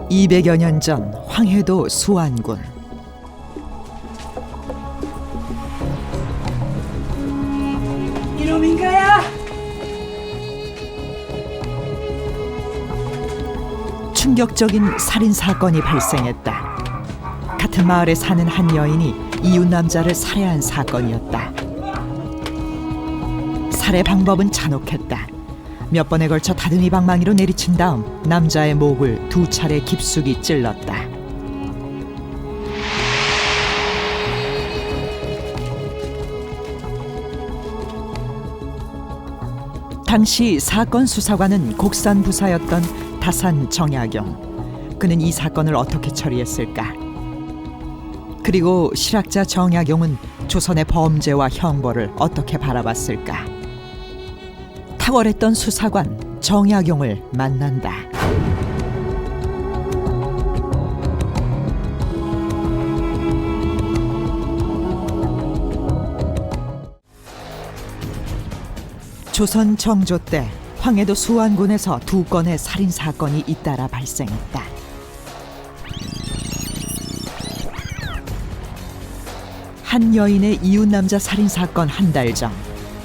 (200여 년) 전 황해도 수안군. 이놈인가야? 충격적인 살인 사건이 발생했다. 같은 마을에 사는 한 여인이 이웃 남자를 살해한 사건이었다. 살해 방법은 잔혹했다. 몇 번에 걸쳐 다듬이 방망이로 내리친 다음 남자의 목을 2차례 깊숙이 찔렀다. 당시 사건 수사관은 곡산 부사였던 다산 정약용. 그는 이 사건을 어떻게 처리했을까? 그리고 실학자 정약용은 조선의 범죄와 형벌을 어떻게 바라봤을까? 탁월했던 수사관 정약용을 만난다. 조선 정조 때 황해도 수안군에서 2건의 살인 사건이 잇따라 발생했다. 한 여인의 이웃 남자 살인 사건 한 달 전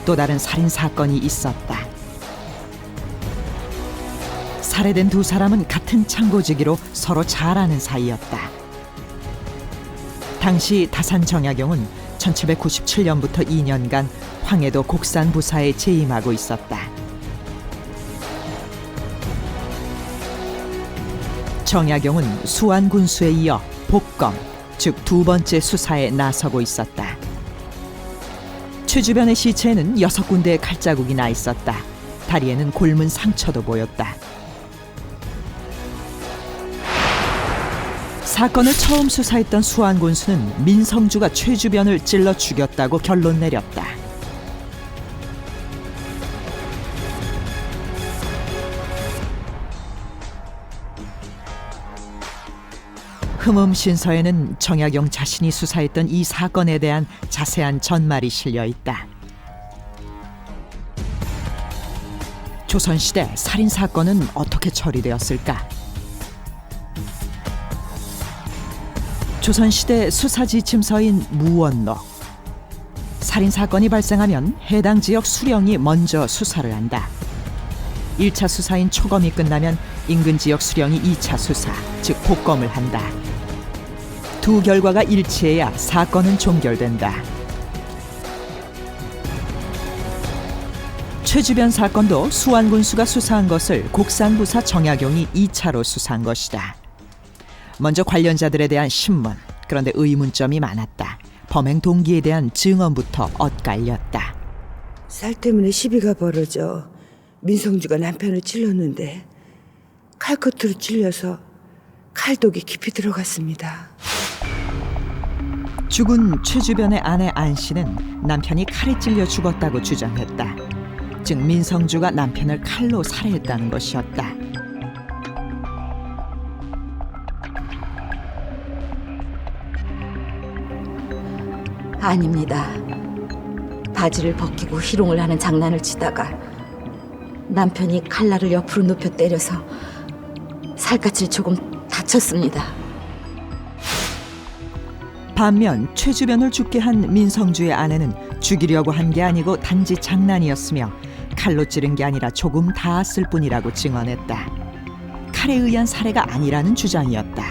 또 다른 살인 사건이 있었다. 살해된 2사람은 같은 창고지기로 서로 잘 아는 사이였다. 당시 다산 정약용은 1797년부터 2년간 황해도 곡산 부사에 재임하고 있었다. 정약용은 수안 군수에 이어 복검, 즉 2번째 수사에 나서고 있었다. 최 주변의 시체에는 6군데의 칼자국이 나 있었다. 다리에는 곪은 상처도 보였다. 사건을 처음 수사했던 수안 군수는 민성주가 최 주변을 찔러 죽였다고 결론 내렸다. 흠음신서에는 정약용 자신이 수사했던 이 사건에 대한 자세한 전말이 실려 있다. 조선시대 살인사건은 어떻게 처리되었을까? 조선시대 수사지침서인 무원록. 살인사건이 발생하면 해당 지역 수령이 먼저 수사를 한다. 1차 수사인 초검이 끝나면 인근 지역 수령이 2차 수사, 즉 복검을 한다. 2 결과가 일치해야 사건은 종결된다. 최 주변 사건도 수안군수가 수사한 것을 곡산부사 정약용이 2차로 수사한 것이다. 먼저 관련자들에 대한 신문, 그런데 의문점이 많았다. 범행 동기에 대한 증언부터 엇갈렸다. 쌀 때문에 시비가 벌어져 민성주가 남편을 찔렀는데 칼끝으로 찔려서 칼독이 깊이 들어갔습니다. 죽은 최 주변의 아내 안 씨는 남편이 칼에 찔려 죽었다고 주장했다. 즉 민성주가 남편을 칼로 살해했다는 것이었다. 아닙니다. 바지를 벗기고 희롱을 하는 장난을 치다가 남편이 칼날을 옆으로 눕혀 때려서 살갗을 조금 다쳤습니다. 반면 최 주변을 죽게 한 민성주의 아내는 죽이려고 한 게 아니고 단지 장난이었으며 칼로 찌른 게 아니라 조금 닿았을 뿐이라고 증언했다. 칼에 의한 살해가 아니라는 주장이었다.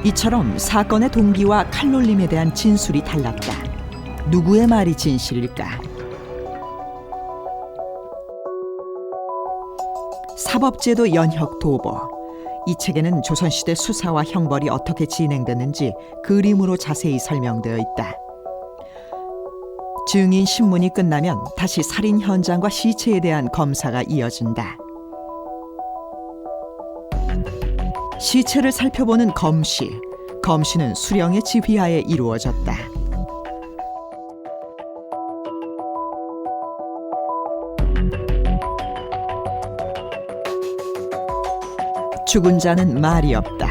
이처럼 사건의 동기와 칼놀림에 대한 진술이 달랐다. 누구의 말이 진실일까? 사법제도 연혁 도보. 이 책에는 조선시대 수사와 형벌이 어떻게 진행됐는지 그림으로 자세히 설명되어 있다. 증인 신문이 끝나면 다시 살인 현장과 시체에 대한 검사가 이어진다. 시체를 살펴보는 검시. 검시는 수령의 지휘하에 이루어졌다. 죽은 자는 말이 없다.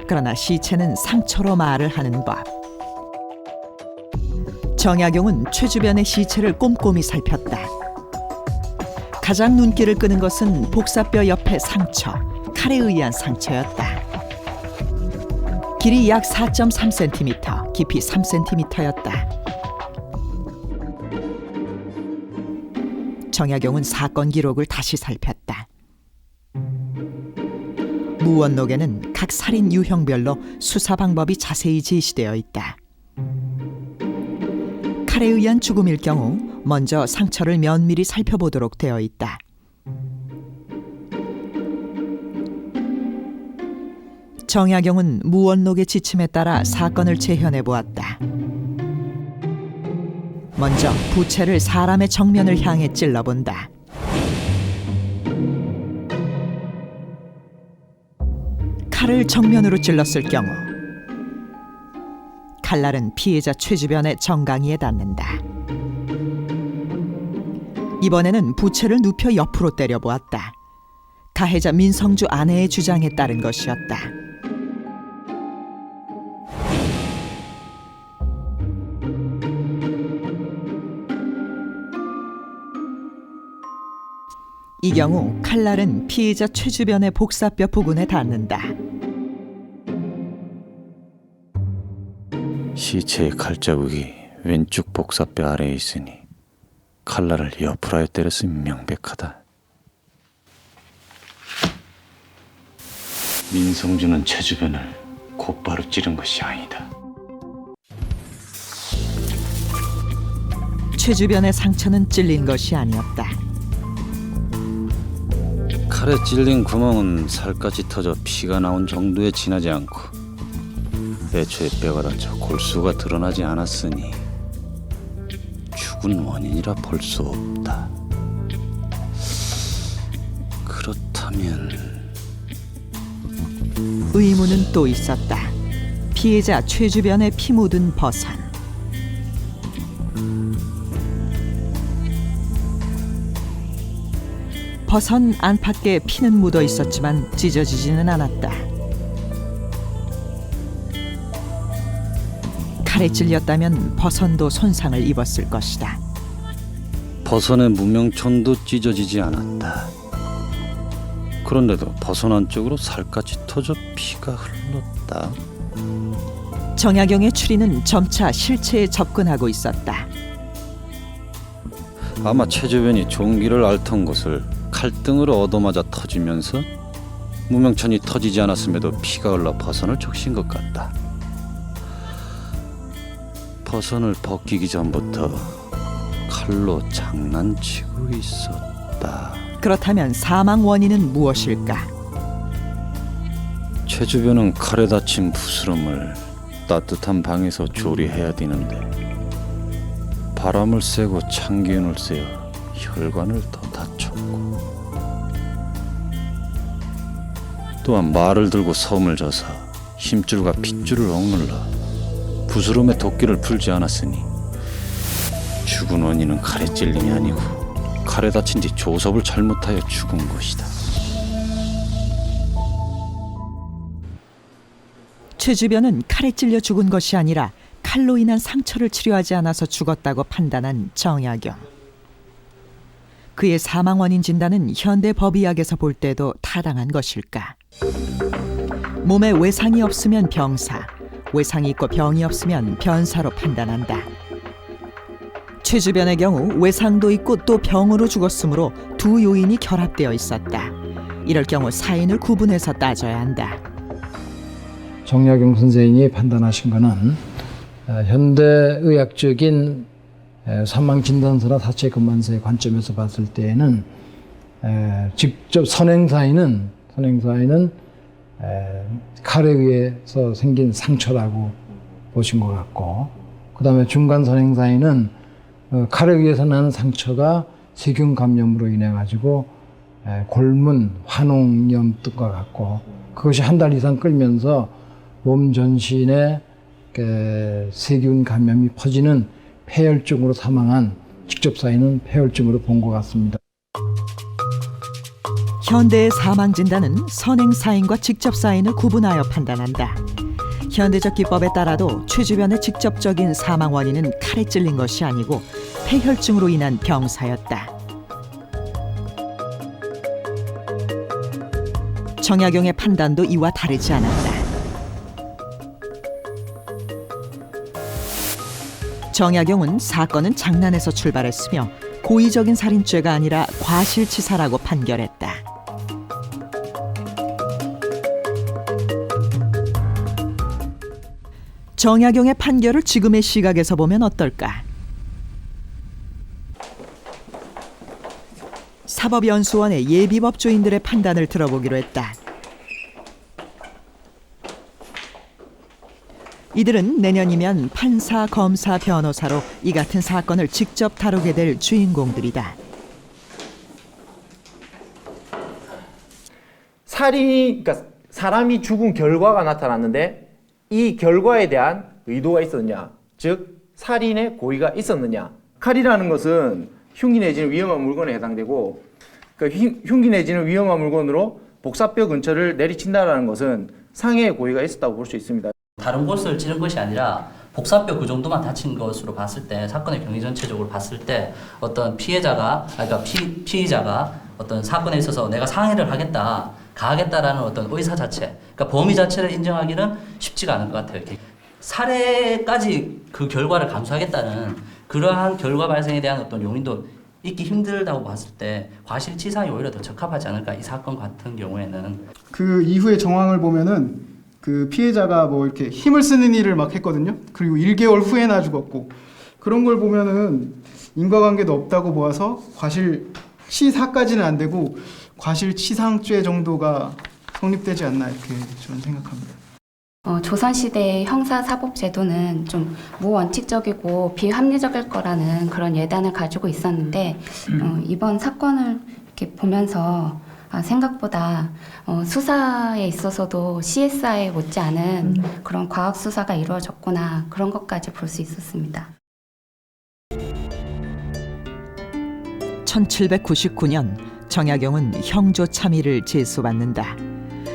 그러나 시체는 상처로 말을 하는 법. 정약용은 최 주변의 시체를 꼼꼼히 살폈다. 가장 눈길을 끄는 것은 복사뼈 옆의 상처, 칼에 의한 상처였다. 길이 약 4.3cm, 깊이 3cm였다. 정약용은 사건 기록을 다시 살폈다. 무원록에는 각 살인 유형별로 수사 방법이 자세히 제시되어 있다. 칼에 의한 죽음일 경우 먼저 상처를 면밀히 살펴보도록 되어 있다. 정약용은 무원록의 지침에 따라 사건을 재현해 보았다. 먼저 부채를 사람의 정면을 향해 찔러본다. 칼을 정면으로 찔렀을 경우 칼날은 피해자 최주변의 정강이에 닿는다. 이번에는 부채를 눕혀 옆으로 때려보았다. 가해자 민성주 아내의 주장에 따른 것이었다. 이 경우 칼날은 피해자 최주변의 복사뼈 부근에 닿는다. 시체의 칼자국이 왼쪽 복사뼈 아래에 있으니 칼날을 옆으로 하여 때렸음이 명백하다. 민성주는 최주변을 곧바로 찌른 것이 아니다. 최주변의 상처는 찔린 것이 아니었다. 칼에 찔린 구멍은 살갗이 터져 피가 나온 정도에 지나지 않고 애초에 뼈가 닫혀 골수가 드러나지 않았으니 죽은 원인이라 볼 수 없다. 그렇다면 의문은 또 있었다. 피해자 최주변에 피 묻은 버선. 버선 안팎에 피는 묻어 있었지만 찢어지지는 않았다. 칼에 찔렸다면 버선도 손상을 입었을 것이다. 버선의 무명천도 찢어지지 않았다. 그런데도 버선 안쪽으로 살갗이 터져 피가 흘렀다. 정약용의 추리는 점차 실체에 접근하고 있었다. 아마 최주변이 종기를 앓던 곳을 칼등으로 얻어맞아 터지면서 무명천이 터지지 않았음에도 피가 흘러 버선을 적신 것 같다. 버선을 벗기기 전부터 칼로 장난치고 있었다. 그렇다면 사망 원인은 무엇일까? 최주변은 칼에 다친 부스럼을 따뜻한 방에서 조리해야 되는데 바람을 쐬고 참기운을 쐬어 혈관을 더 다쳤고 또한 말을 들고 섬을 져서 힘줄과 핏줄을 억눌러 부스럼의 도끼를 풀지 않았으니 죽은 원인은 칼에 찔림이 아니고 칼에 다친 뒤 조섭을 잘못하여 죽은 것이다. 최주변은 칼에 찔려 죽은 것이 아니라 칼로 인한 상처를 치료하지 않아서 죽었다고 판단한 정약용. 그의 사망 원인 진단은 현대 법의학에서 볼 때도 타당한 것일까? 몸에 외상이 없으면 병사, 외상이 있고 병이 없으면 변사로 판단한다. 최주변의 경우 외상도 있고 또 병으로 죽었으므로 두 요인이 결합되어 있었다. 이럴 경우 사인을 구분해서 따져야 한다. 정약용 선생님이 판단하신 것은 현대의학적인 사망진단서나 사체 검안서의 관점에서 봤을 때에는 직접 선행사인은 칼에 의해서 생긴 상처라고 보신 것 같고, 그 다음에 중간 선행사인은 칼에 의해서 나는 상처가 세균 감염으로 인해 가지고 골문, 환홍염 등과 같고, 그것이 한 달 이상 끌면서 몸 전신에 세균 감염이 퍼지는 폐혈증으로 사망한 직접 사인은 폐혈증으로 본 것 같습니다. 현대의 사망 진단은 선행 사인과 직접 사인을 구분하여 판단한다. 현대적 기법에 따라도 최주변의 직접적인 사망 원인은 칼에 찔린 것이 아니고 폐혈증으로 인한 병사였다. 정약용의 판단도 이와 다르지 않았다. 정약용은 사건은 장난에서 출발했으며 고의적인 살인죄가 아니라 과실치사라고 판결했다. 정약용의 판결을 지금의 시각에서 보면 어떨까? 사법연수원의 예비법조인들의 판단을 들어보기로 했다. 이들은 내년이면 판사, 검사, 변호사로 이 같은 사건을 직접 다루게 될 주인공들이다. 그러니까 사람이 죽은 결과가 나타났는데 이 결과에 대한 의도가 있었느냐, 즉 살인의 고의가 있었느냐. 칼이라는 것은 흉기 내지는 위험한 물건에 해당되고, 그러니까 흉기 내지는 위험한 물건으로 복사뼈 근처를 내리친다라는 것은 상해의 고의가 있었다고 볼 수 있습니다. 다른 곳을 찌른 것이 아니라 복사뼈 그 정도만 다친 것으로 봤을 때, 사건의 경위 전체적으로 봤을 때 어떤 피해자가 어떤 사건에 있어서 내가 상해를 하겠다, 가하겠다라는 어떤 의사 자체, 그러니까 범위 자체를 인정하기는 쉽지가 않을 것 같아요. 살해까지 그 결과를 감수하겠다는 그러한 결과 발생에 대한 어떤 용인도 있기 힘들다고 봤을 때 과실치상이 오히려 더 적합하지 않을까, 이 사건 같은 경우에는. 그 이후의 정황을 보면은 그 피해자가 뭐 이렇게 힘을 쓰는 일을 막 했거든요. 그리고 1개월 후에나 죽었고, 그런 걸 보면은 인과관계도 없다고 보아서 과실치사까지는 안 되고 과실치상죄 정도가 성립되지 않나, 이렇게 저는 생각합니다. 조선시대의 형사사법제도는 좀 무원칙적이고 비합리적일 거라는 그런 예단을 가지고 있었는데, 이번 사건을 이렇게 보면서 생각보다 수사에 있어서도 CSI에 못지않은 그런 과학 수사가 이루어졌구나, 그런 것까지 볼 수 있었습니다. 1799년 정약용은 형조 참의를 제소받는다.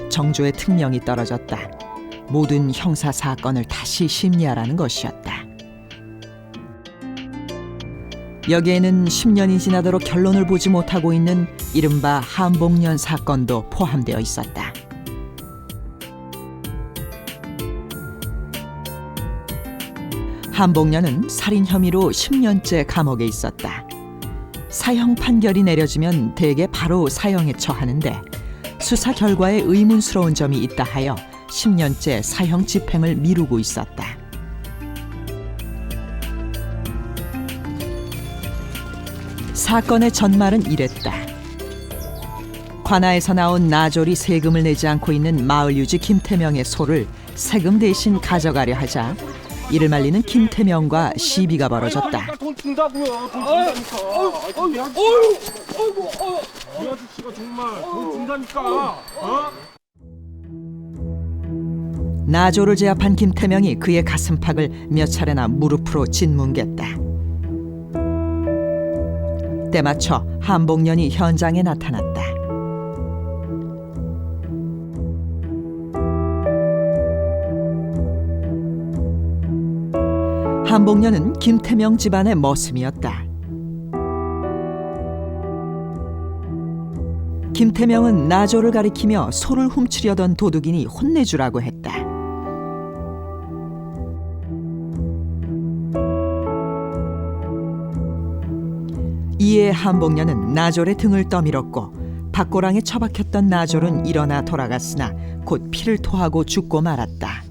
정조의 특명이 떨어졌다. 모든 형사 사건을 다시 심리하라는 것이었다. 여기에는 10년이 지나도록 결론을 보지 못하고 있는 이른바 한복년 사건도 포함되어 있었다. 한복년은 살인 혐의로 10년째 감옥에 있었다. 사형 판결이 내려지면 대개 바로 사형에 처하는데 수사 결과에 의문스러운 점이 있다 하여 10년째 사형 집행을 미루고 있었다. 사건의 전말은 이랬다. 관아에서 나온 나졸이 세금을 내지 않고 있는 마을 유지 김태명의 소를 세금 대신 가져가려 하자 이를 말리는 김태명과 시비가 벌어졌다. 돈 준다고요. 돈 준다니까. 이 아저씨가 정말 돈 준다니까. 나졸을 제압한 김태명이 그의 가슴팍을 몇 차례나 무릎으로 짓뭉갰다. 때맞춰 한복년이 현장에 나타났다. 한복년은 김태명 집안의 머슴이었다. 김태명은 나졸을 가리키며 소를 훔치려던 도둑인이 혼내주라고 했다. 이에 한복년은 나졸의 등을 떠밀었고 박고랑에 처박혔던 나졸은 일어나 돌아갔으나 곧 피를 토하고 죽고 말았다.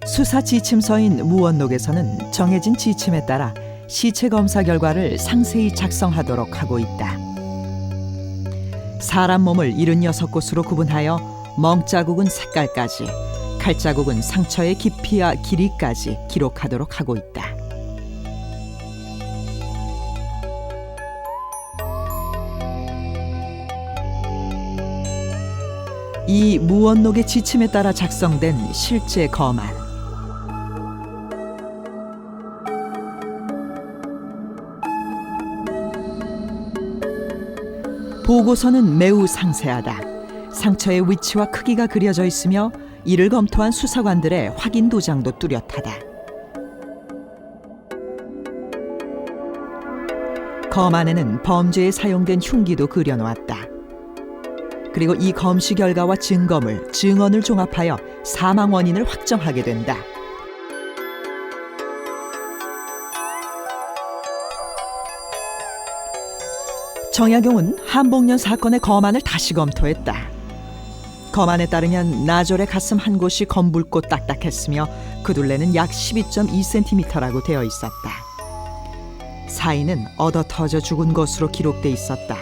수사 지침서인 무원록에서는 정해진 지침에 따라 시체 검사 결과를 상세히 작성하도록 하고 있다. 사람 몸을 76곳으로 구분하여 멍자국은 색깔까지, 칼자국은 상처의 깊이와 길이까지 기록하도록 하고 있다. 이 무원록의 지침에 따라 작성된 실제 검안. 보고서는 매우 상세하다. 상처의 위치와 크기가 그려져 있으며 이를 검토한 수사관들의 확인 도장도 뚜렷하다. 검 안에는 범죄에 사용된 흉기도 그려놓았다. 그리고 이 검시 결과와 증거물, 증언을 종합하여 사망 원인을 확정하게 된다. 정약용은 한복년 사건의 검안을 다시 검토했다. 검안에 따르면 나졸의 가슴 한 곳이 검붉고 딱딱했으며 그 둘레는 약 12.2cm라고 되어 있었다. 사인은 얻어터져 죽은 것으로 기록돼 있었다.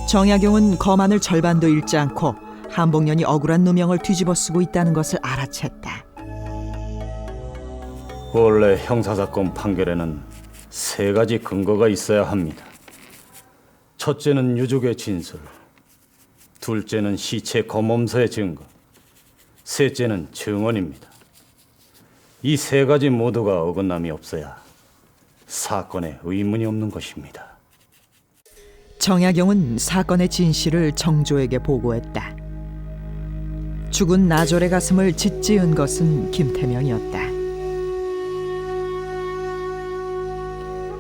정약용은 검안을 절반도 읽지 않고 한복년이 억울한 누명을 뒤집어 쓰고 있다는 것을 알아챘다. 원래 형사사건 판결에는 3가지 근거가 있어야 합니다. 첫째는 유족의 진술, 둘째는 시체 검검서의 증거, 셋째는 증언입니다. 이 3가지 모두가 어긋남이 없어야 사건에 의문이 없는 것입니다. 정약용은 사건의 진실을 정조에게 보고했다. 죽은 나졸의 가슴을 짓지은 것은 김태명이었다.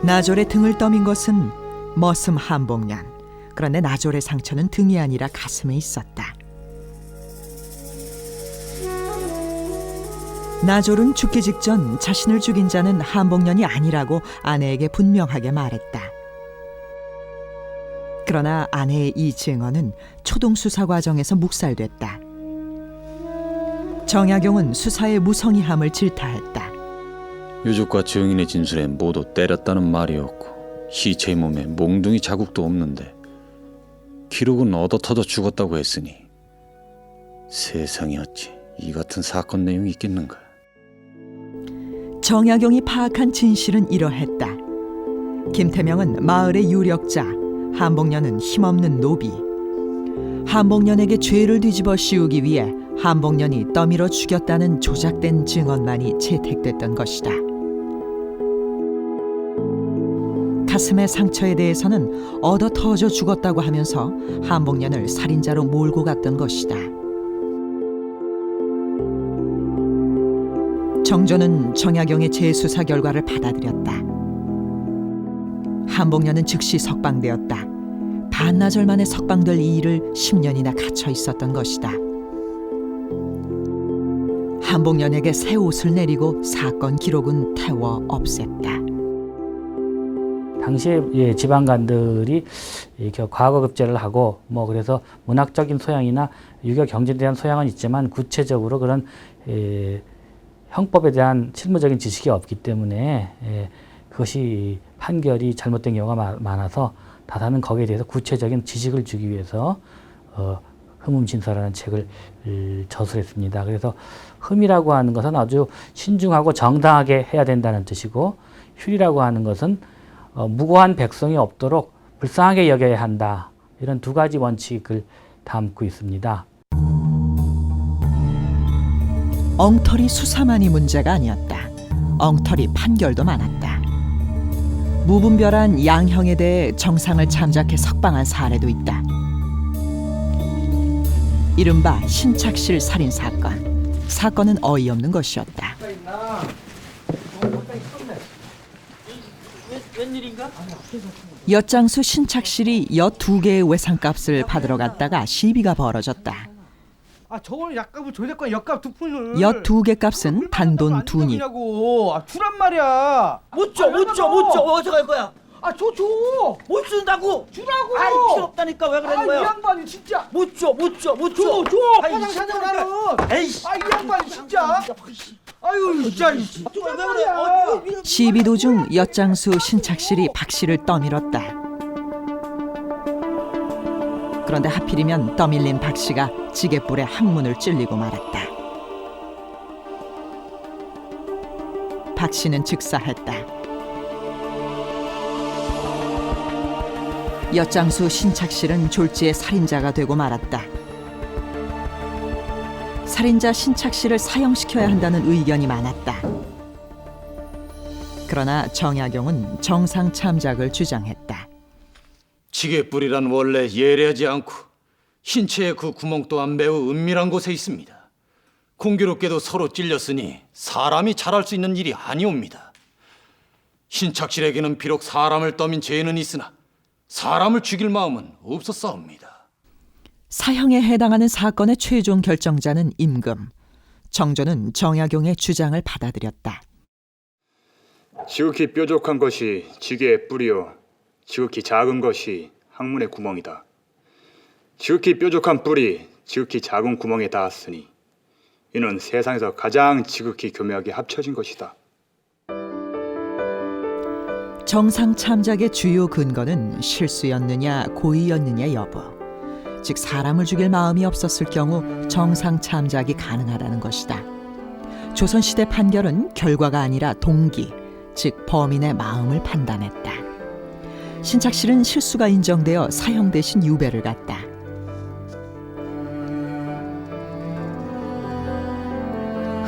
나졸의 등을 떠민 것은 머슴 한복년. 그런데 나졸의 상처는 등이 아니라 가슴에 있었다. 나졸은 죽기 직전 자신을 죽인 자는 한복년이 아니라고 아내에게 분명하게 말했다. 그러나 아내의 이 증언은 초동 수사 과정에서 묵살됐다. 정약용은 수사의 무성의함을 질타했다. 유족과 증인의 진술에 모두 때렸다는 말이었고 시체의 몸에 몽둥이 자국도 없는데 기록은 얻어터져 죽었다고 했으니 세상에 어찌 이 같은 사건 내용이 있겠는가. 정약용이 파악한 진실은 이러했다. 김태명은 마을의 유력자, 한복년은 힘없는 노비. 한복년에게 죄를 뒤집어 씌우기 위해 한복년이 떠밀어 죽였다는 조작된 증언만이 채택됐던 것이다. 가슴의 상처에 대해서는 얻어터져 죽었다고 하면서 한복년을 살인자로 몰고 갔던 것이다. 정조는 정약용의 재수사 결과를 받아들였다. 한복년은 즉시 석방되었다. 반나절 만에 석방될 이 일을 10년이나 갇혀 있었던 것이다. 한복년에게 새 옷을 내리고 사건 기록은 태워 없앴다. 당시에 지방관들이 이렇게 과거급제를 하고 그래서 문학적인 소양이나 유교 경제에 대한 소양은 있지만 구체적으로 그런 형법에 대한 실무적인 지식이 없기 때문에 그것이 판결이 잘못된 경우가 많아서 다사는 거기에 대해서 구체적인 지식을 주기 위해서 흠음진서라는 책을 저술했습니다. 그래서 흠이라고 하는 것은 아주 신중하고 정당하게 해야 된다는 뜻이고, 흉이라고 하는 것은 무고한 백성이 없도록 불쌍하게 여겨야 한다. 이런 2가지 원칙을 담고 있습니다. 엉터리 수사만이 문제가 아니었다. 엉터리 판결도 많았다. 무분별한 양형에 대해 정상을 참작해 석방한 사례도 있다. 이른바 신착실 살인 사건. 사건은 어이없는 것이었다. 엿장수 신착실이 엿 2개의 외상값을 받으러 갔다가 시비가 벌어졌다. 저걸 약값을 줘야 될 거야. 엿값 2푼을. 엿 2개 값은 단돈 2립. 주란 말이야. 못 줘. 어디서 갈 거야? 줘. 못 준다고. 주라고. 필요 없다니까 왜 그러는 거야? 이 양반이 진짜. 못 줘. 줘. 화장 사자 나는. 에이씨. 이 양반이 진짜. 아유 진짜. 왜 그래? 시비 도중 엿장수 신착실이 박 씨를 떠밀었다. 그런데 하필이면 떠밀린 박 씨가 지게불에 항문을 찔리고 말았다. 박 씨는 즉사했다. 엿장수 신착실은 졸지에 살인자가 되고 말았다. 살인자 신착실을 사형시켜야 한다는 의견이 많았다. 그러나 정약용은 정상 참작을 주장했다. 지게불이란 원래 예리하지 않고 신체의 그 구멍 또한 매우 은밀한 곳에 있습니다. 공교롭게도 서로 찔렸으니 사람이 잘할 수 있는 일이 아니옵니다. 신착실에게는 비록 사람을 떠민 죄는 있으나 사람을 죽일 마음은 없었사옵니다. 사형에 해당하는 사건의 최종 결정자는 임금. 정조는 정약용의 주장을 받아들였다. 지극히 뾰족한 것이 지게의 뿔이요 지극히 작은 것이 항문의 구멍이다. 지극히 뾰족한 뿔이 지극히 작은 구멍에 닿았으니 이는 세상에서 가장 지극히 교묘하게 합쳐진 것이다. 정상 참작의 주요 근거는 실수였느냐 고의였느냐 여부, 즉 사람을 죽일 마음이 없었을 경우 정상 참작이 가능하다는 것이다. 조선시대 판결은 결과가 아니라 동기, 즉 범인의 마음을 판단했다. 신착실은 실수가 인정되어 사형 대신 유배를 갔다.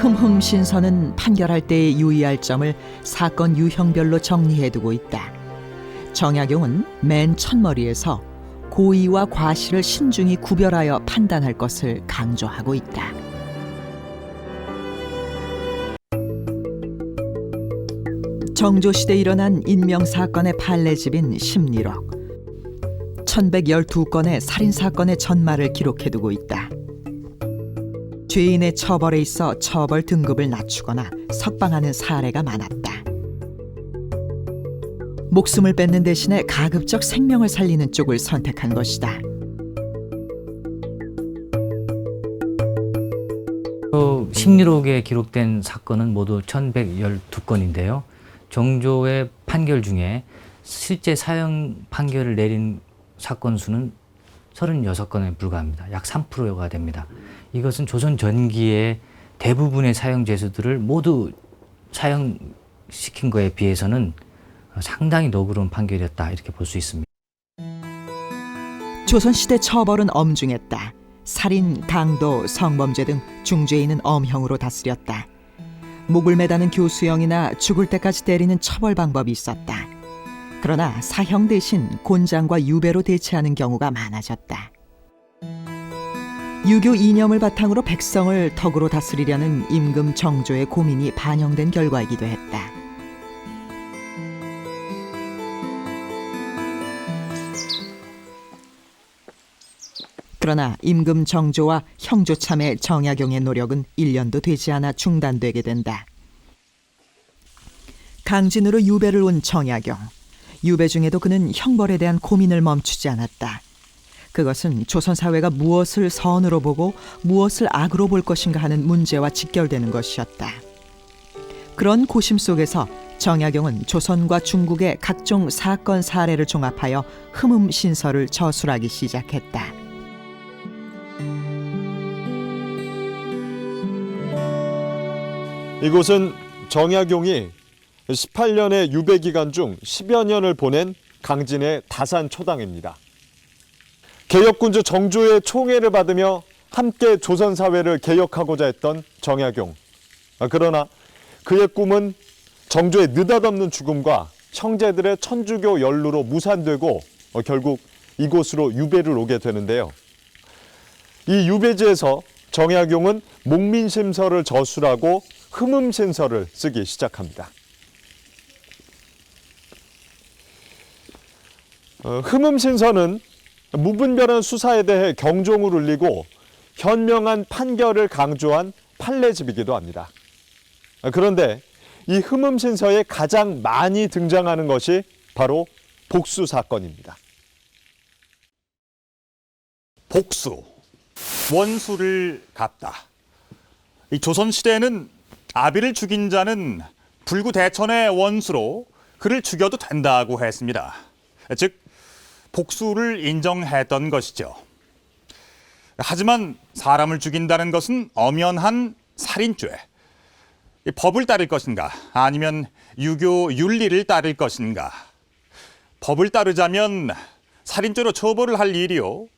흠흠신서는 판결할 때에 유의할 점을 사건 유형별로 정리해두고 있다. 정약용은 맨 첫머리에서 고의와 과실을 신중히 구별하여 판단할 것을 강조하고 있다. 정조시대 일어난 인명사건의 판례집인 심리록. 1112건의 살인사건의 전말을 기록해두고 있다. 죄인의 처벌에 있어 처벌 등급을 낮추거나 석방하는 사례가 많았다. 목숨을 뺏는 대신에 가급적 생명을 살리는 쪽을 선택한 것이다. 심리록에 기록된 사건은 모두 1112건인데요. 정조의 판결 중에 실제 사형 판결을 내린 사건 수는 36건에 불과합니다. 약 3%가 됩니다. 이것은 조선 전기의 대부분의 사형 죄수들을 모두 사형시킨 거에 비해서는 상당히 너그러운 판결이었다, 이렇게 볼 수 있습니다. 조선시대 처벌은 엄중했다. 살인, 강도, 성범죄 등 중죄인은 엄형으로 다스렸다. 목을 매다는 교수형이나 죽을 때까지 때리는 처벌 방법이 있었다. 그러나 사형 대신 곤장과 유배로 대체하는 경우가 많아졌다. 유교 이념을 바탕으로 백성을 덕으로 다스리려는 임금 정조의 고민이 반영된 결과이기도 했다. 그러나 임금 정조와 형조참의 정약용의 노력은 1년도 되지 않아 중단되게 된다. 강진으로 유배를 온 정약용. 유배 중에도 그는 형벌에 대한 고민을 멈추지 않았다. 그것은 조선 사회가 무엇을 선으로 보고 무엇을 악으로 볼 것인가 하는 문제와 직결되는 것이었다. 그런 고심 속에서 정약용은 조선과 중국의 각종 사건 사례를 종합하여 흠음신서를 저술하기 시작했다. 이곳은 정약용이 18년의 유배 기간 중 10여 년을 보낸 강진의 다산 초당입니다. 개혁군주 정조의 총애를 받으며 함께 조선 사회를 개혁하고자 했던 정약용. 그러나 그의 꿈은 정조의 느닷없는 죽음과 형제들의 천주교 연루로 무산되고 결국 이곳으로 유배를 오게 되는데요. 이 유배지에서 정약용은 목민심서를 저술하고 흠음신서를 쓰기 시작합니다. 흠음신서는 무분별한 수사에 대해 경종을 울리고 현명한 판결을 강조한 판례집이기도 합니다. 그런데 이 흠음신서에 가장 많이 등장하는 것이 바로 복수 사건입니다. 복수, 원수를 갚다. 이 조선시대에는 아비를 죽인 자는 불구대천의 원수로 그를 죽여도 된다고 했습니다. 즉 복수를 인정했던 것이죠. 하지만 사람을 죽인다는 것은 엄연한 살인죄. 법을 따를 것인가 아니면 유교 윤리를 따를 것인가. 법을 따르자면 살인죄로 처벌을 할 일이요,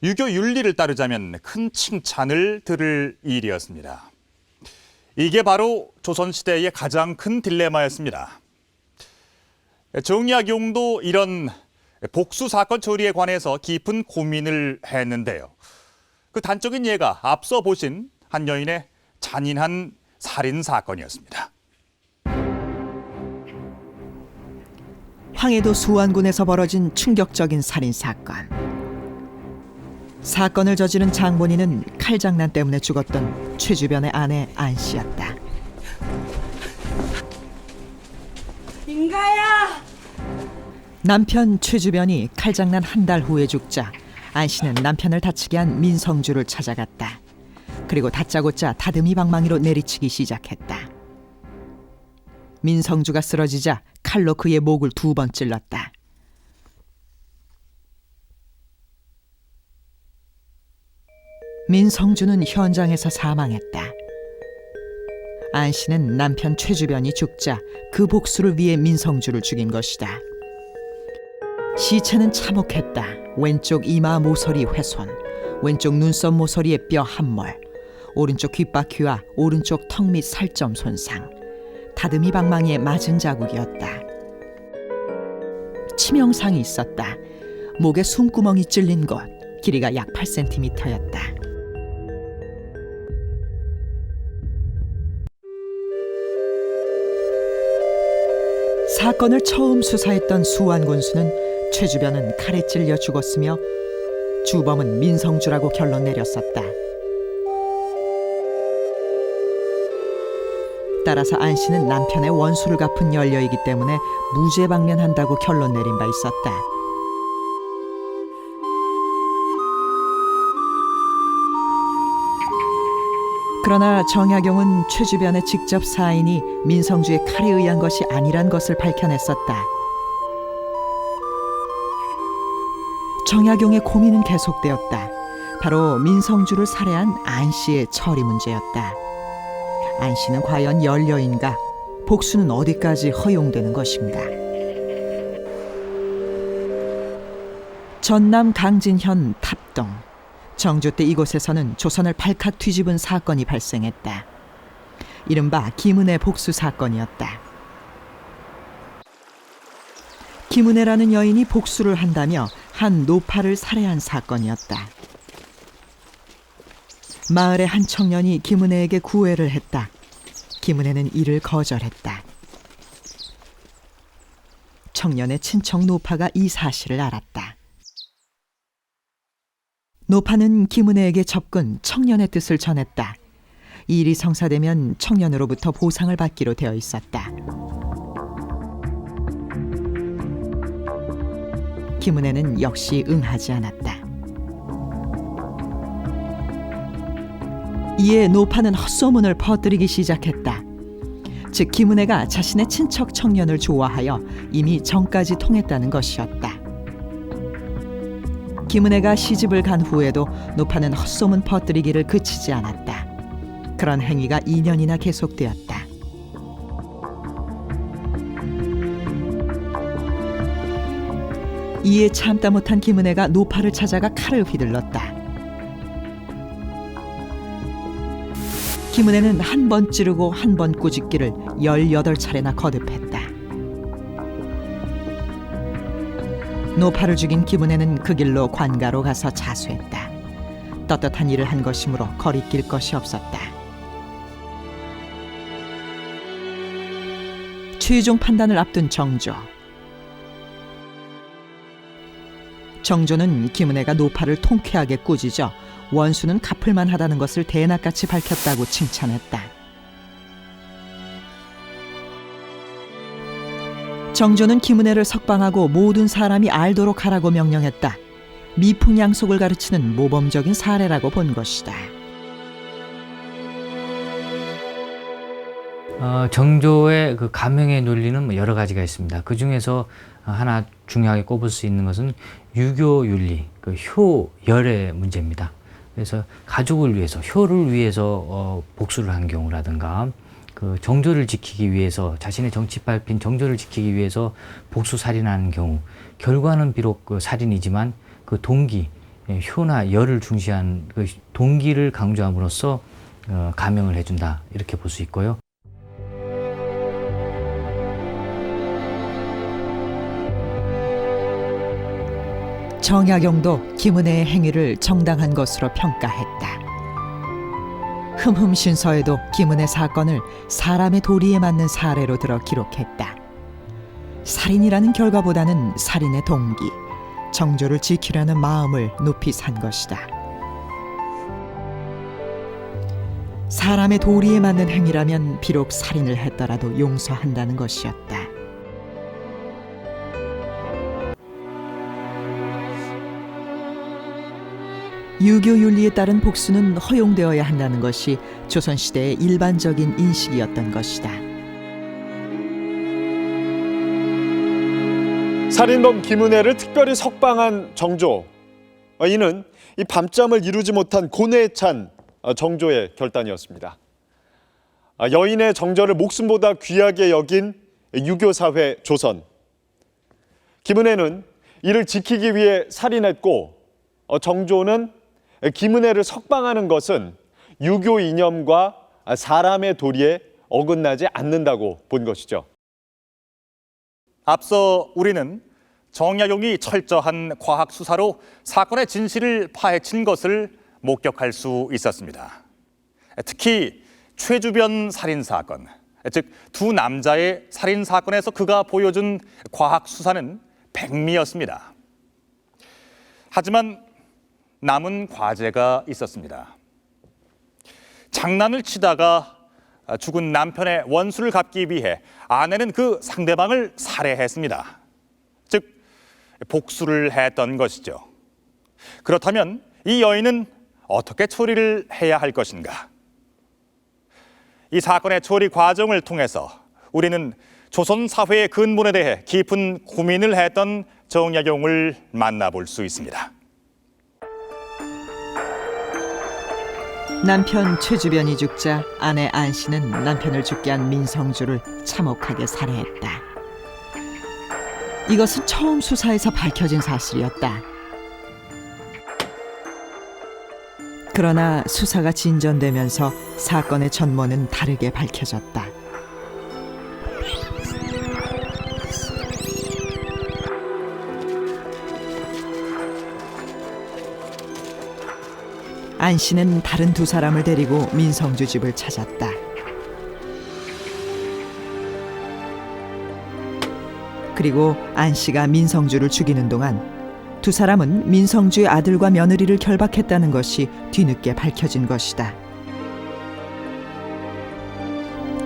유교 윤리를 따르자면 큰 칭찬을 들을 일이었습니다. 이게 바로 조선시대의 가장 큰 딜레마였습니다. 정약용도 이런 복수 사건 처리에 관해서 깊은 고민을 했는데요. 그 단적인 예가 앞서 보신 한 여인의 잔인한 살인 사건이었습니다. 황해도 수완군에서 벌어진 충격적인 살인 사건. 사건을 저지른 장본인은 칼장난 때문에 죽었던 최주변의 아내 안 씨였다. 인가야! 남편 최주변이 칼장난 한 달 후에 죽자 안 씨는 남편을 다치게 한 민성주를 찾아갔다. 그리고 다짜고짜 다듬이 방망이로 내리치기 시작했다. 민성주가 쓰러지자 칼로 그의 목을 2번 찔렀다. 민성주는 현장에서 사망했다. 안 씨는 남편 최주변이 죽자 그 복수를 위해 민성주를 죽인 것이다. 시체는 참혹했다. 왼쪽 이마 모서리 훼손, 왼쪽 눈썹 모서리의 뼈 함몰, 오른쪽 귓바퀴와 오른쪽 턱 및 살점 손상, 다듬이 방망이에 맞은 자국이었다. 치명상이 있었다. 목에 숨구멍이 찔린 곳, 길이가 약 8cm였다. 사건을 처음 수사했던 수완군수는 최주변은 칼에 찔려 죽었으며 주범은 민성주라고 결론 내렸었다. 따라서 안 씨는 남편의 원수를 갚은 연료이기 때문에 무죄 방면한다고 결론 내린 바 있었다. 그러나 정약용은 최주변의 직접 사인이 민성주의 칼에 의한 것이 아니란 것을 밝혀냈었다. 정약용의 고민은 계속되었다. 바로 민성주를 살해한 안 씨의 처리 문제였다. 안 씨는 과연 연료인가? 복수는 어디까지 허용되는 것인가? 전남 강진현 탑동. 정조 때 이곳에서는 조선을 발칵 뒤집은 사건이 발생했다. 이른바 김은혜 복수 사건이었다. 김은혜라는 여인이 복수를 한다며 한 노파를 살해한 사건이었다. 마을의 한 청년이 김은혜에게 구애를 했다. 김은혜는 이를 거절했다. 청년의 친척 노파가 이 사실을 알았다. 노파는 김은혜에게 접근, 청년의 뜻을 전했다. 이 일이 성사되면 청년으로부터 보상을 받기로 되어 있었다. 김은혜는 역시 응하지 않았다. 이에 노파는 헛소문을 퍼뜨리기 시작했다. 즉 김은혜가 자신의 친척 청년을 좋아하여 이미 정까지 통했다는 것이었다. 김은혜가 시집을 간 후에도 노파는 헛소문 퍼뜨리기를 그치지 않았다. 그런 행위가 2년이나 계속되었다. 이에 참다 못한 김은혜가 노파를 찾아가 칼을 휘둘렀다. 김은혜는 한 번 찌르고 한 번 꾸짖기를 18차례나 거듭했다. 노파를 죽인 김은혜는 그 길로 관가로 가서 자수했다. 떳떳한 일을 한 것이므로 거리낄 것이 없었다. 최종 판단을 앞둔 정조. 정조는 김은혜가 노파를 통쾌하게 꾸짖어 원수는 갚을만 하다는 것을 대낮같이 밝혔다고 칭찬했다. 정조는 김은혜를 석방하고 모든 사람이 알도록 하라고 명령했다. 미풍양속을 가르치는 모범적인 사례라고 본 것이다. 정조의 그 감형의 논리는 여러 가지가 있습니다. 그 중에서 하나 중요하게 꼽을 수 있는 것은 유교윤리, 그 효열의 문제입니다. 그래서 가족을 위해서, 효를 위해서 복수를 한 경우라든가, 그 정조를 지키기 위해서, 자신의 정치발핀 정조를 지키기 위해서 복수 살인하는 경우, 결과는 비록 그 살인이지만 그 동기, 효나 열을 중시한 그 동기를 강조함으로써 감형을 해준다, 이렇게 볼 수 있고요. 정약용도 김은혜의 행위를 정당한 것으로 평가했다. 흠흠신서에도 김은혜 사건을 사람의 도리에 맞는 사례로 들어 기록했다. 살인이라는 결과보다는 살인의 동기, 정조를 지키려는 마음을 높이 산 것이다. 사람의 도리에 맞는 행위라면 비록 살인을 했더라도 용서한다는 것이었다. 유교 윤리에 따른 복수는 허용되어야 한다는 것이 조선시대의 일반적인 인식이었던 것이다. 살인범 김은혜를 특별히 석방한 정조. 이는 이 밤잠을 이루지 못한 고뇌에 찬 정조의 결단이었습니다. 여인의 정절을 목숨보다 귀하게 여긴 유교사회 조선. 김은혜는 이를 지키기 위해 살인했고, 정조는 김은혜를 석방하는 것은 유교 이념과 사람의 도리에 어긋나지 않는다고 본 것이죠. 앞서 우리는 정약용이 철저한 과학 수사로 사건의 진실을 파헤친 것을 목격할 수 있었습니다. 특히 최주변 살인 사건, 즉 두 남자의 살인 사건에서 그가 보여준 과학 수사는 백미였습니다. 하지만 남은 과제가 있었습니다. 장난을 치다가 죽은 남편의 원수를 갚기 위해 아내는 그 상대방을 살해했습니다. 즉 복수를 했던 것이죠. 그렇다면 이 여인은 어떻게 처리를 해야 할 것인가? 이 사건의 처리 과정을 통해서 우리는 조선 사회의 근본에 대해 깊은 고민을 했던 정약용을 만나볼 수 있습니다. 남편 최주변이 죽자 아내 안씨는 남편을 죽게 한 민성주를 참혹하게 살해했다. 이것은 처음 수사에서 밝혀진 사실이었다. 그러나 수사가 진전되면서 사건의 전모는 다르게 밝혀졌다. 안 씨는 다른 두 사람을 데리고 민성주 집을 찾았다. 그리고 안 씨가 민성주를 죽이는 동안 두 사람은 민성주의 아들과 며느리를 결박했다는 것이 뒤늦게 밝혀진 것이다.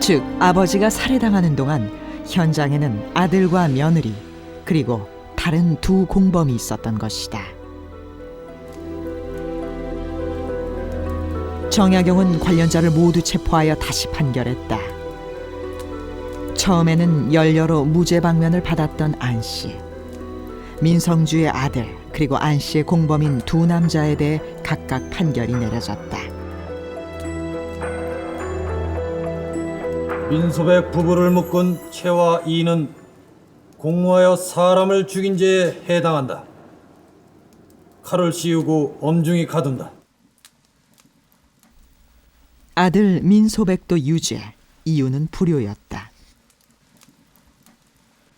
즉, 아버지가 살해당하는 동안 현장에는 아들과 며느리 그리고 다른 두 공범이 있었던 것이다. 정약용은 관련자를 모두 체포하여 다시 판결했다. 처음에는 연료로 무죄 방면을 받았던 안 씨, 민성주의 아들 그리고 안 씨의 공범인 두 남자에 대해 각각 판결이 내려졌다. 민소백 부부를 묶은 채와 이는 공모하여 사람을 죽인 죄에 해당한다. 칼을 씌우고 엄중히 가둔다. 아들 민소백도 유죄, 이유는 불효였다.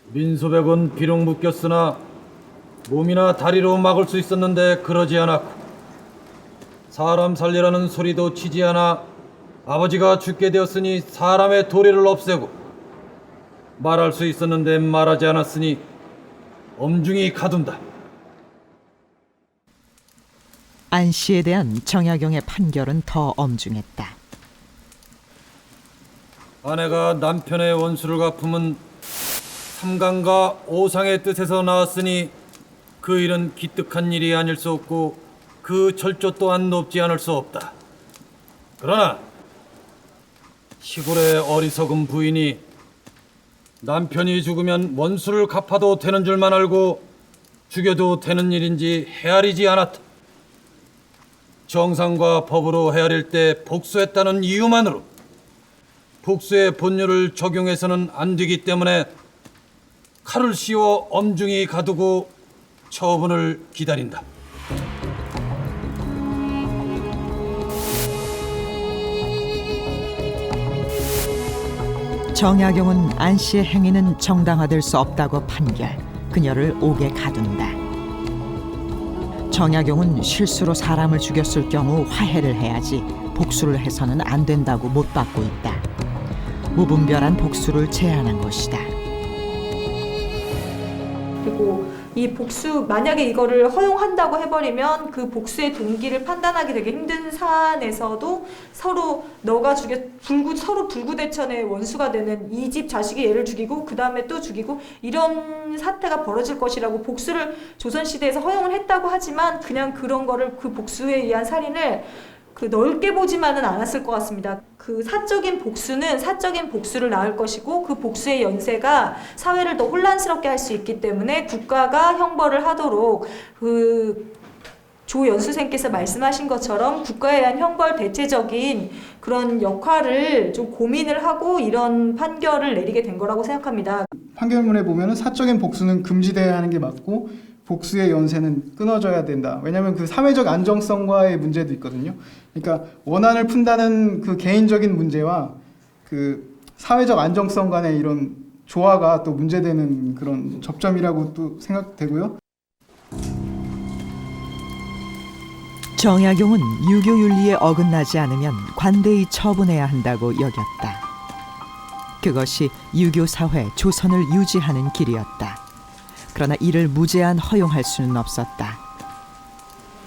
민소백은 비록 묶였으나 몸이나 다리로 막을 수 있었는데 그러지 않았고, 사람 살리라는 소리도 치지 않아 아버지가 죽게 되었으니 사람의 도리를 없애고, 말할 수 있었는데 말하지 않았으니 엄중히 가둔다. 안 씨에 대한 정약용의 판결은 더 엄중했다. 아내가 남편의 원수를 갚음은 삼강과 오상의 뜻에서 나왔으니 그 일은 기특한 일이 아닐 수 없고 그 절조 또한 높지 않을 수 없다. 그러나 시골의 어리석은 부인이 남편이 죽으면 원수를 갚아도 되는 줄만 알고 죽여도 되는 일인지 헤아리지 않았다. 정상과 법으로 헤아릴 때 복수했다는 이유만으로 복수의 본율을 적용해서는 안 되기 때문에 칼을 씌워 엄중히 가두고 처분을 기다린다. 정약용은 안 씨의 행위는 정당화될 수 없다고 판결, 그녀를 옥에 가둔다. 정약용은 실수로 사람을 죽였을 경우 화해를 해야지 복수를 해서는 안 된다고 못 받고 있다. 무분별한 복수를 제안한 것이다. 그리고 이 복수, 만약에 이거를 허용한다고 해버리면 그 복수의 동기를 판단하기 되게 힘든 사안에서도 서로 너가 서로 불구대천의 원수가 되는 이 집 자식이 얘를 죽이고 그 다음에 또 죽이고 이런 사태가 벌어질 것이라고 복수를 조선시대에서 허용을 했다고 하지만 그냥 그런 거를 그 복수에 의한 살인을 넓게 보지만은 않았을 것 같습니다. 그 사적인 복수를 낳을 것이고 그 복수의 연쇄가 사회를 더 혼란스럽게 할 수 있기 때문에 국가가 형벌을 하도록 조 연수생께서 말씀하신 것처럼 국가에 대한 형벌 대체적인 그런 역할을 좀 고민을 하고 이런 판결을 내리게 된 거라고 생각합니다. 판결문에 보면은 사적인 복수는 금지돼야 하는 게 맞고 복수의 연쇄는 끊어져야 된다. 왜냐하면 그 사회적 안정성과의 문제도 있거든요. 그러니까 원한을 푼다는 그 개인적인 문제와 그 사회적 안정성 간의 이런 조화가 또 문제되는 그런 접점이라고 또 생각되고요. 정약용은 유교 윤리에 어긋나지 않으면 관대히 처분해야 한다고 여겼다. 그것이 유교 사회 조선을 유지하는 길이었다. 그러나 이를 무제한 허용할 수는 없었다.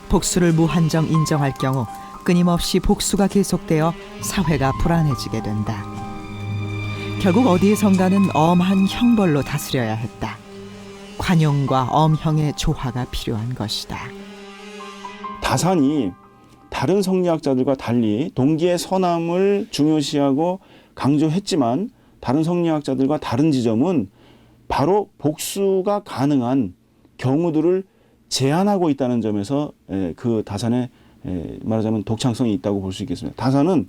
복수를 무한정 인정할 경우 끊임없이 복수가 계속되어 사회가 불안해지게 된다. 결국 어디에선가는 엄한 형벌로 다스려야 했다. 관용과 엄형의 조화가 필요한 것이다. 다산이 다른 성리학자들과 달리 동기의 선함을 중요시하고 강조했지만 다른 성리학자들과 다른 지점은 바로 복수가 가능한 경우들을 제한하고 있다는 점에서 그 다산의 말하자면 독창성이 있다고 볼 수 있겠습니다. 다산은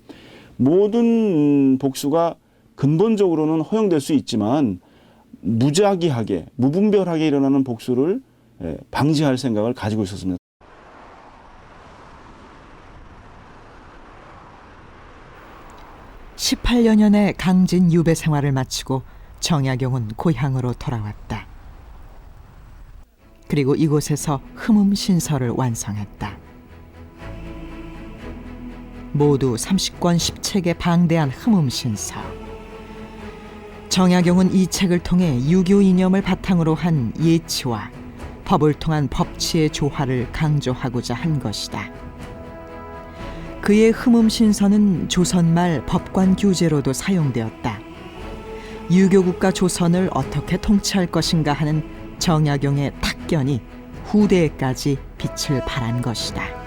모든 복수가 근본적으로는 허용될 수 있지만 무작위하게 무분별하게 일어나는 복수를 방지할 생각을 가지고 있었습니다. (18여년의) 강진 유배 생활을 마치고 정약용은 고향으로 돌아왔다. 그리고 이곳에서 흠음신서를 완성했다. 모두 30권 10책의 방대한 흠음신서. 정약용은 이 책을 통해 유교 이념을 바탕으로 한 예치와 법을 통한 법치의 조화를 강조하고자 한 것이다. 그의 흠음신서는 조선말 법관 규제로도 사용되었다. 유교국가 조선을 어떻게 통치할 것인가 하는 정약용의 탁견이 후대에까지 빛을 발한 것이다.